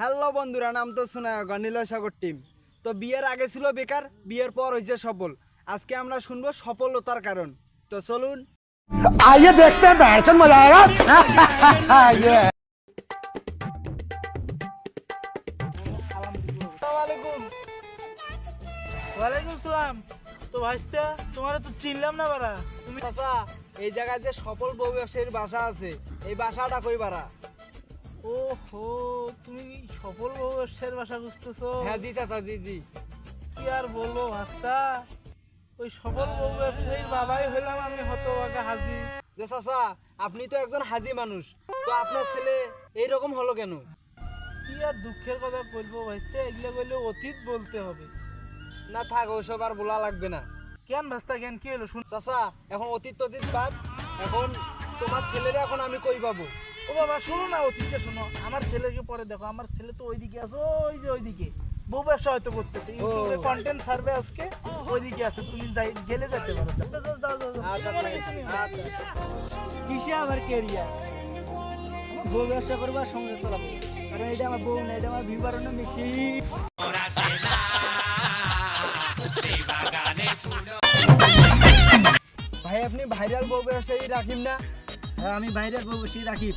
Hello বন্ধুরা, নাম তো শোনা নীলয় সাগর টিম। তো বিয়ের আগে ছিল বেকার, বিয়ের পর হয়েছে সফল। আজকে আমরা শুনবো সফলতার কারণ। তো চলুন आइए देखते हैं बैठन मजा आएगा ये ওয়ালাইকুম সালাম। তো ভাইস্তা তোমার তো চিনলাম না বাড়া। তুমি চাচা, এই জায়গায় যে সফল বউ ব্যবসায়ীর বাসা আছে, এই বাসাটা কই বাড়া? ও হো, তুমি সফল বউ ব্যবসায়ের বাসা খুঁজতেছো? হ্যাঁ জি চাচা, জি জি। কি আর বলবো ভাস্তা, ওই সফল বউ ব্যবসায়ীর বাবাই হইলাম আমি, হতভাগা হাজি। যে চাচা, আপনি তো একজন হাজি মানুষ, তো আপনার ছেলে এইরকম হলো কেন? কি আর দুঃখের কথা বলবো ভাইস্তা, এগুলো বললে অতীত বলতে হবে। না থাক, ওইসব আর বলা লাগবে না। কেন ভাস্তা, কেন কি হলো শুন? চাচা, এখন অতীত বাদ, এখন তোমার ছেলেরা এখন আমি কই পাবো? ও বাবা শোনো না, অতীতটা শোনো। আমার ছেলেকে পরে দেখো, আমার ছেলে তো ওইদিকে আছে, ওই যে ওইদিকে বউ ব্যবসা হয়তো করতেছে, ইউটিউবে কন্টেন্ট ছাড়বে আজকে, ওইদিকে আছে। তুমি গেলে যেতে পারো। যাও, যাও, যাও, যাও। আচ্ছা, কিছু মনে কিছু নেই। আচ্ছা। কিসে আবার কেরিয়ার বউ ব্যবসা করবো আর সংসার চালাবো, কারণ এটা আমার বউ না, এটা আমার বিবরণ মেশিন। ভাই, আপনি ভাইরাল বউ ব্যবসায়ী রাখিব না? হ্যাঁ, আমি বাইরের বউ বসে রাখি।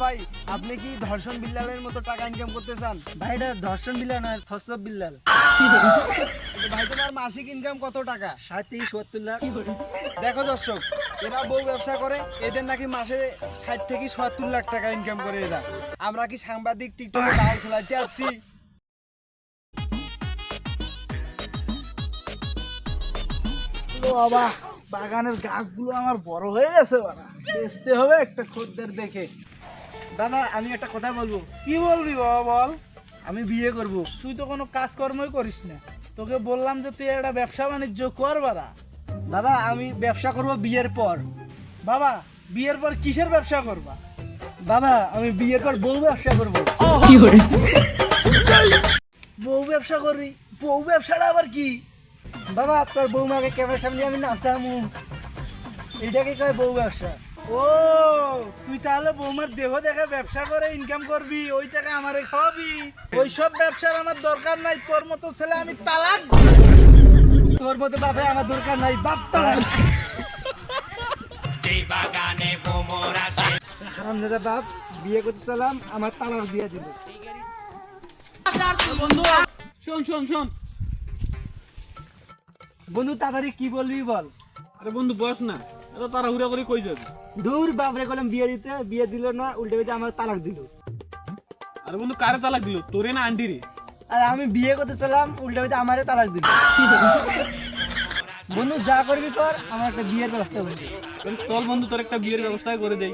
ভাই, আপনি কি ধর্ষণ বিল্লালের মতো টাকা ইনকাম করতে চান? ভাই, এটা ধর্ষণ বিল্লাল নয়, থসব বিল্লাল। ভাই, তোমার মাসিক ইনকাম কত টাকা? 60 থেকে 70 লাখ। দেখো দর্শক, এরা বউ ব্যবসা করে, এদের নাকি মাসে 60 থেকে 70 লাখ টাকা ইনকাম করে এরা। আমরা কি সাংবাদিক টিকটকে দাঁড় খেলাইতে আসছি? ও বাবা, বাগানের গাছগুলো আমার বড় হয়ে গেছে বাবা, বেচতে হবে একটা খদ্দের দেখে। দাদা, আমি একটা কথা বলবো। কি বলবি বাবা বল? আমি বিয়ে করব। তুই তো কোনো কাজকর্মই করিস না, তোকে বললাম যে তুই একটা ব্যবসা বাণিজ্য কর বাড়া। দাদা, আমি ব্যবসা করব বিয়ের পর। বাবা, বিয়ের পর কিসের ব্যবসা করবা? বাবা, আমি বিয়ের পর বউ ব্যবসা করব। বউ ব্যবসা করবি? বউ ব্যবসাটা আবার কি? বাবা, তোর বৌমাকে ক্যামেরার সামনে আমি নাচামু, এটাকে কয় বউ ব্যবসা। ও, তুই তাহলে বৌমার দেহ দেখা ব্যবসা করে ইনকাম করবি, ওই টাকা আমারে খাওয়াবি? ওইসব ব্যবসার আমার দরকার নাই, তোর মতো ছেলে আমি তালাক। তোর মতো বাপে আমার দরকার নাই, বাপ তালাক। হারামজাদা বাপ, বিয়ে করতে চালাম, আমার তালাক দিয়ে দিল। বন্ধু শোন শোন শোন, বন্ধু তাড়াতাড়ি কি বলবি বল। আরে বন্ধু বস না, এত তাড়াহুড়া করে কই যাবি? দূর বাপরে কলম বিয়ে দিতে, বিয়ে দিল না, উল্টে বেঁধে আমার তালাক দিল। আরে বন্ধু কারে তালাক দিল, তোরে না আন্টি রে? আর আমি বিয়ে করতে চালাম, উল্টে বেঁধে আমারে তালাক দিল। বন্ধু যা করবি কর, আমার একটা বিয়ের ব্যবস্থা করবি। চল বন্ধু, তোর একটা বিয়ের ব্যবস্থা করে দেই।